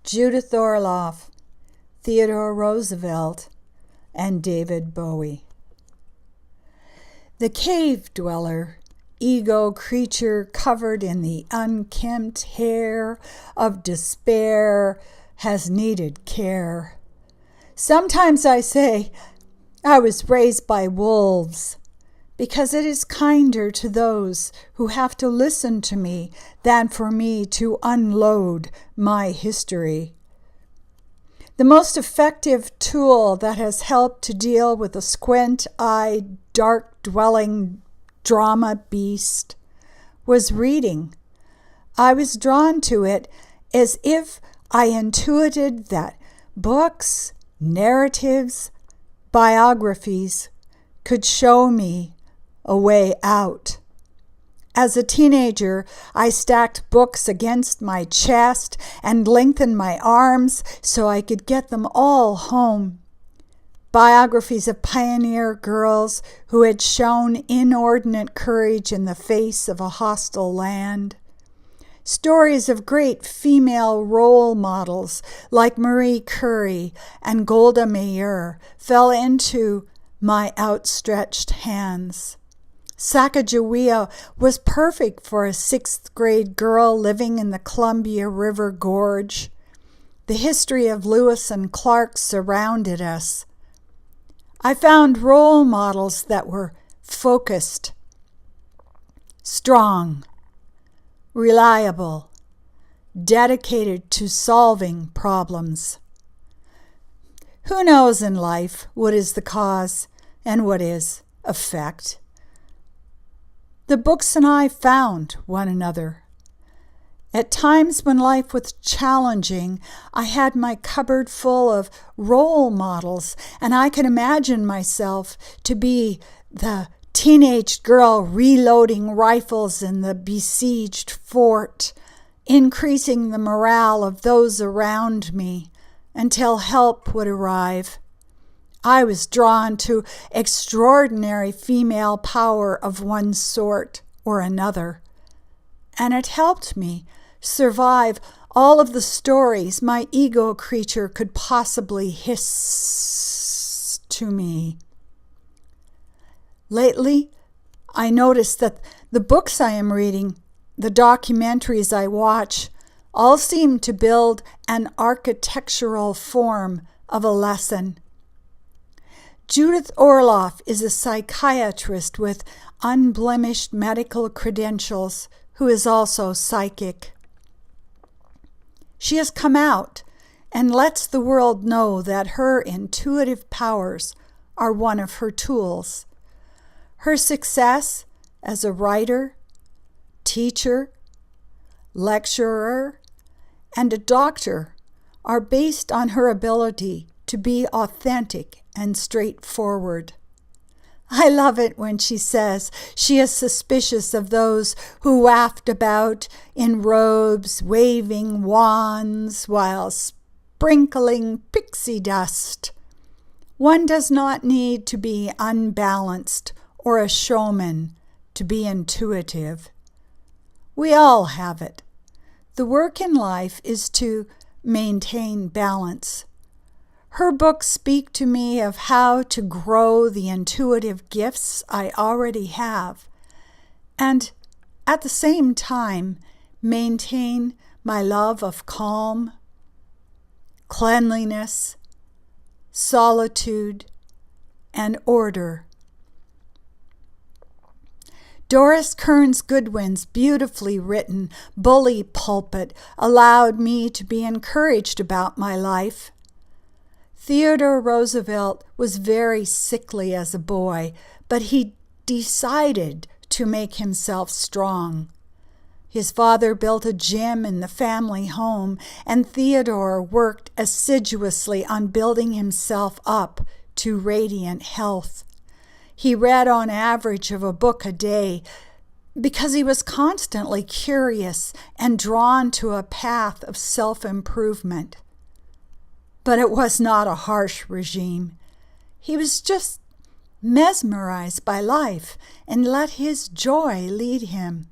Judith Orloff, Theodore Roosevelt, and David Bowie. The cave dweller, ego creature covered in the unkempt hair of despair, has needed care. Sometimes I say, I was raised by wolves, because it is kinder to those who have to listen to me than for me to unload my history. The most effective tool that has helped to deal with a squint-eyed, dark-dwelling drama beast was reading. I was drawn to it as if I intuited that books, narratives, biographies could show me a way out. As a teenager, I stacked books against my chest and lengthened my arms so I could get them all home. Biographies of pioneer girls who had shown inordinate courage in the face of a hostile land. Stories of great female role models like Marie Curie and Golda Meir fell into my outstretched hands. Sacagawea was perfect for a 6th grade girl living in the Columbia River Gorge. The history of Lewis and Clark surrounded us. I found role models that were focused, strong, reliable, dedicated to solving problems. Who knows in life what is the cause and what is effect? The books and I found one another. At times when life was challenging, I had my cupboard full of role models, and I could imagine myself to be the teenage girl reloading rifles in the besieged fort, increasing the morale of those around me until help would arrive. I was drawn to extraordinary female power of one sort or another, and it helped me survive all of the stories my ego creature could possibly hiss to me. Lately, I noticed that the books I am reading, the documentaries I watch, all seem to build an architectural form of a lesson. Judith Orloff is a psychiatrist with unblemished medical credentials who is also psychic. She has come out and lets the world know that her intuitive powers are one of her tools. Her success as a writer, teacher, lecturer, and a doctor are based on her ability to be authentic and straightforward. I love it when she says she is suspicious of those who waft about in robes, waving wands while sprinkling pixie dust. One does not need to be unbalanced or a showman to be intuitive. We all have it. The work in life is to maintain balance. Her books speak to me of how to grow the intuitive gifts I already have, and at the same time maintain my love of calm, cleanliness, solitude, and order. Doris Kearns Goodwin's beautifully written bully pulpit allowed me to be encouraged about my life. Theodore Roosevelt was very sickly as a boy, but he decided to make himself strong. His father built a gym in the family home, and Theodore worked assiduously on building himself up to radiant health. He read on average of a book a day because he was constantly curious and drawn to a path of self-improvement. But it was not a harsh regime. He was just mesmerized by life and let his joy lead him.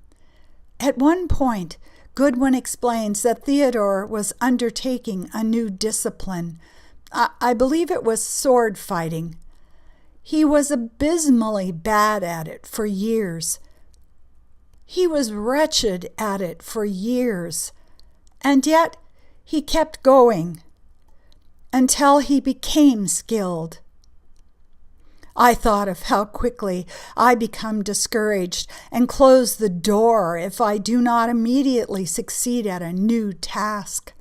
At one point, Goodwin explains that Theodore was undertaking a new discipline. I believe it was sword fighting. He was abysmally bad at it for years. He was wretched at it for years, and yet he kept going until he became skilled. I thought of how quickly I become discouraged and close the door if I do not immediately succeed at a new task.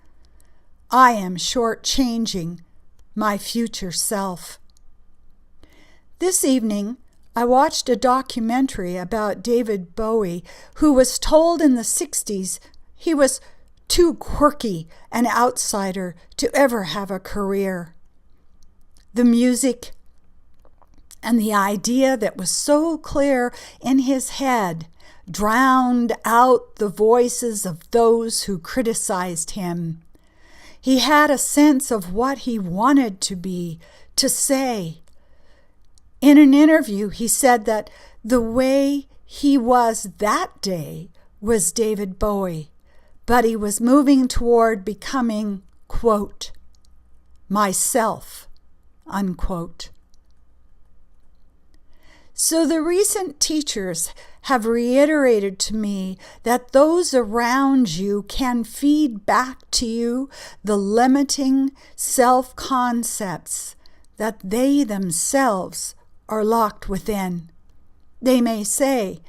I am shortchanging my future self. This evening, I watched a documentary about David Bowie, who was told in the 60s he was too quirky an outsider to ever have a career. The music and the idea that was so clear in his head drowned out the voices of those who criticized him. He had a sense of what he wanted to be, to say. In an interview, he said that the way he was that day was David Bowie, but he was moving toward becoming, quote, myself, unquote. So the recent teachers have reiterated to me that those around you can feed back to you the limiting self-concepts that they themselves are locked within. They may say,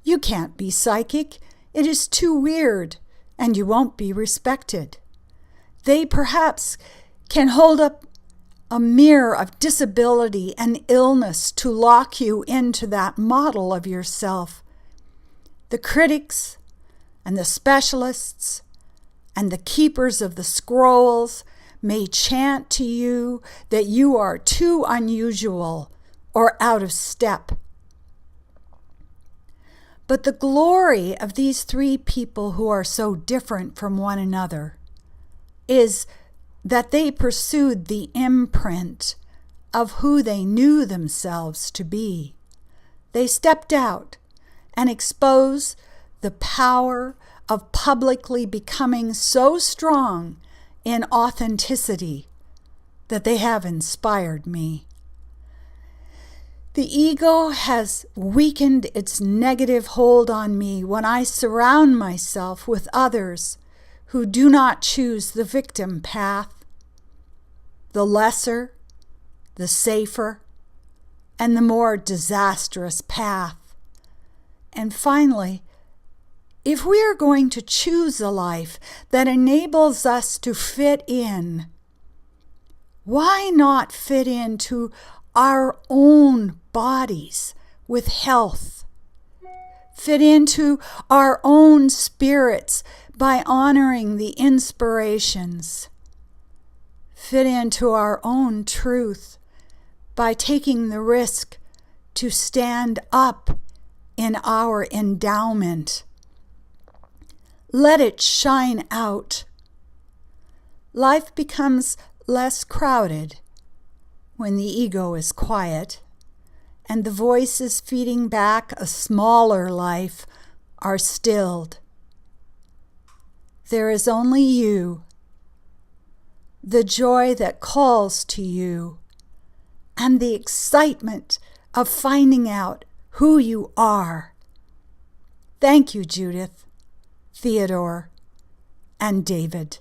"You can't be psychic. It is too weird, and you won't be respected." They perhaps can hold up a mirror of disability and illness to lock you into that model of yourself. The critics and the specialists and the keepers of the scrolls may chant to you that you are too unusual or out of step. But the glory of these three people who are so different from one another is that they pursued the imprint of who they knew themselves to be. They stepped out and exposed the power of publicly becoming so strong in authenticity that they have inspired me. The ego has weakened its negative hold on me when I surround myself with others who do not choose the victim path, the lesser, the safer, and the more disastrous path. And finally, if we are going to choose a life that enables us to fit in, why not fit into our own bodies with health? Fit into our own spirits by honoring the inspirations. Fit into our own truth by taking the risk to stand up in our endowment. Let it shine out. Life becomes less crowded when the ego is quiet, and the voices feeding back a smaller life are stilled. There is only you, the joy that calls to you, and the excitement of finding out who you are. Thank you, Judith, Theodore, and David.